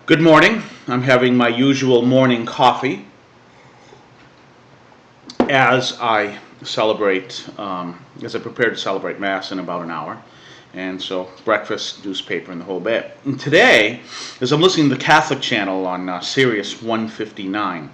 Good morning. I'm having my usual morning coffee as I as I prepare to celebrate Mass in about an hour. And so breakfast, newspaper, and the whole bit. And today, as I'm listening to the Catholic channel on Sirius 159,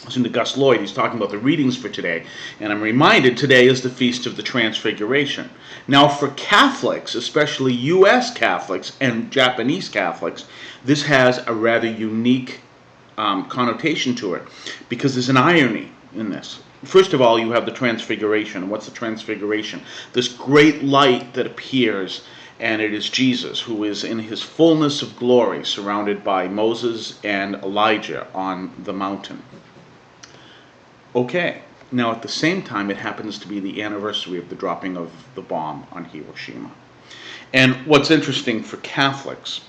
listening to Gus Lloyd, he's talking about the readings for today, and I'm reminded today is the Feast of the Transfiguration. Now for Catholics, especially U.S. Catholics and Japanese Catholics, this has a rather unique connotation to it, because there's an irony in this. First of all, you have the Transfiguration. What's the Transfiguration? This great light that appears, and it is Jesus, who is in his fullness of glory, surrounded by Moses and Elijah on the mountain. Okay, now at the same time, it happens to be the anniversary of the dropping of the bomb on Hiroshima. And what's interesting for Catholics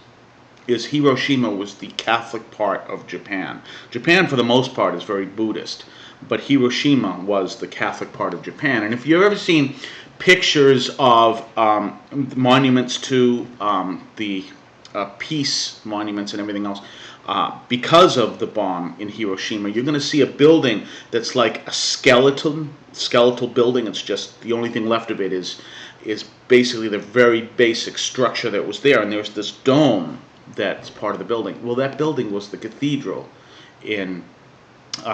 is Hiroshima was the Catholic part of Japan. Japan, for the most part, is very Buddhist, but Hiroshima was the Catholic part of Japan. And if you've ever seen pictures of monuments to the peace monuments and everything else, because of the bomb in Hiroshima, you're going to see a building that's like a skeletal building. It's just the only thing left of it is basically the very basic structure that was there, and there's this dome that's part of the building. Well, that building was the cathedral in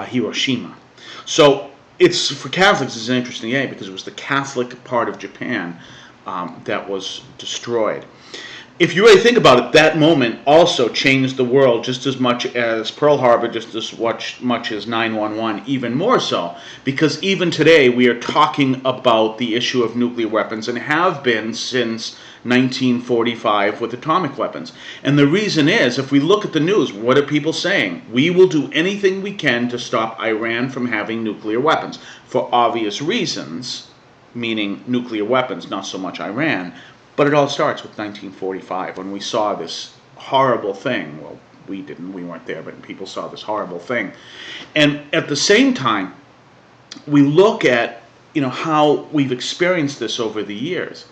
Hiroshima. So it's, for Catholics, it's an interesting day because it was the Catholic part of Japan that was destroyed. If you really think about it, that moment also changed the world just as much as Pearl Harbor, just as much as 9/11, even more so, because even today we are talking about the issue of nuclear weapons and have been since 1945 with atomic weapons. And the reason is, if we look at the news, what are people saying? We will do anything we can to stop Iran from having nuclear weapons, for obvious reasons, meaning nuclear weapons, not so much Iran. But it all starts with 1945, when we saw this horrible thing. Well, we didn't, we weren't there, but people saw this horrible thing. And at the same time, we look at, how we've experienced this over the years.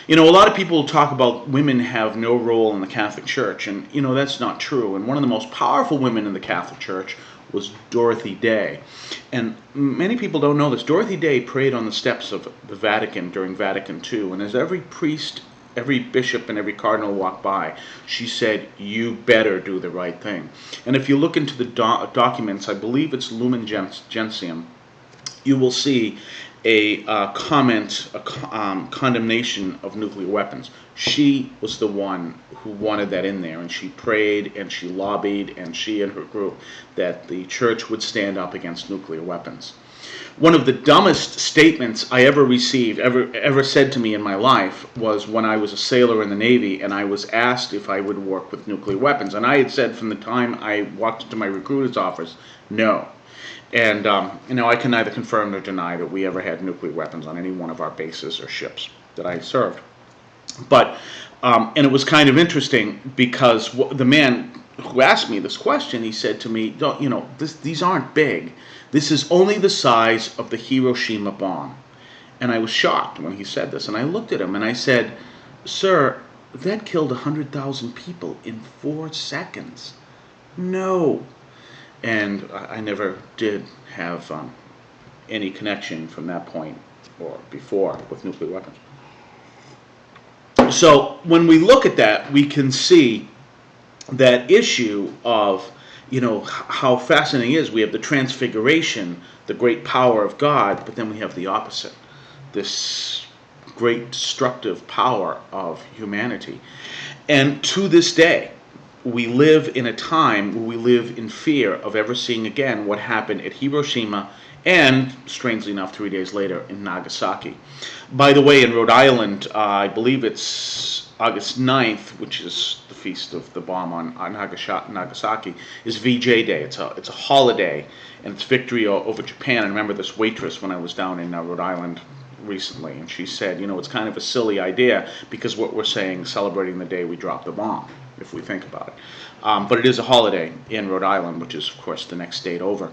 A lot of people talk about women have no role in the Catholic Church, and, that's not true. And one of the most powerful women in the Catholic Church was Dorothy Day. And many people don't know this. Dorothy Day prayed on the steps of the Vatican during Vatican II, and as every priest, every bishop, and every cardinal walked by, she said, "You better do the right thing." And if you look into the documents, I believe it's Lumen Gentium, you will see a condemnation of nuclear weapons. She was the one who wanted that in there, and she prayed and she lobbied, and she and her group, that the church would stand up against nuclear weapons. One of the dumbest statements I ever received, ever said to me in my life, was when I was a sailor in the Navy and I was asked if I would work with nuclear weapons. And I had said from the time I walked into my recruiter's office, no. And, I can neither confirm nor deny that we ever had nuclear weapons on any one of our bases or ships that I served. But, and it was kind of interesting because the man who asked me this question, he said to me, these aren't big. This is only the size of the Hiroshima bomb. And I was shocked when he said this. And I looked at him and I said, "Sir, that killed 100,000 people in 4 seconds. No." And I never did have any connection from that point or before with nuclear weapons. So when we look at that, we can see that issue of, how fascinating it is. We have the Transfiguration, the great power of God, but then we have the opposite, this great destructive power of humanity. And to this day, we live in a time where we live in fear of ever seeing again what happened at Hiroshima and, strangely enough, 3 days later in Nagasaki. By the way, in Rhode Island, I believe it's August 9th, which is the feast of the bomb on Nagasaki, is VJ Day. It's a holiday, and it's victory over Japan. I remember this waitress when I was down in Rhode Island recently, and she said, it's kind of a silly idea because what we're saying, celebrating the day we dropped the bomb, if we think about it. But it is a holiday in Rhode Island, which is, of course, the next state over.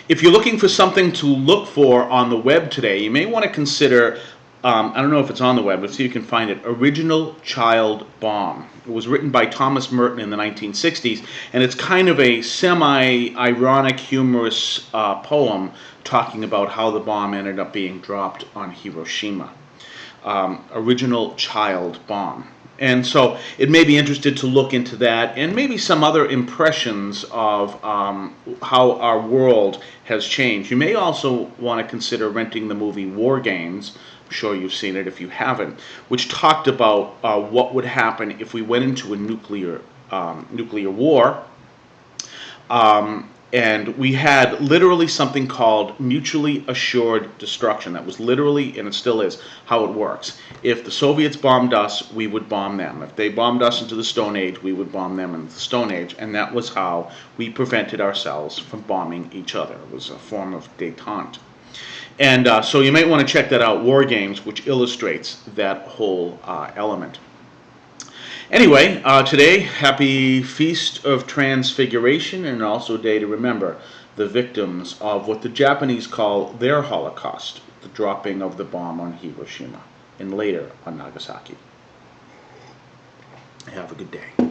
If you're looking for something to look for on the web today, you may want to consider I don't know if it's on the web, but see if you can find it. Original Child Bomb. It was written by Thomas Merton in the 1960s, and it's kind of a semi-ironic, humorous poem talking about how the bomb ended up being dropped on Hiroshima. Original Child Bomb. And so it may be interested to look into that and maybe some other impressions of how our world has changed. You may also want to consider renting the movie War Games. I'm sure you've seen it if you haven't, which talked about what would happen if we went into a nuclear war. And we had literally something called mutually assured destruction. That was literally, and it still is, how it works. If the Soviets bombed us, we would bomb them. If they bombed us into the Stone Age, we would bomb them into the Stone Age. And that was how we prevented ourselves from bombing each other. It was a form of détente. And so you might want to check that out, War Games, which illustrates that whole element. Anyway, today, happy Feast of Transfiguration, and also a day to remember the victims of what the Japanese call their Holocaust, the dropping of the bomb on Hiroshima, and later on Nagasaki. Have a good day.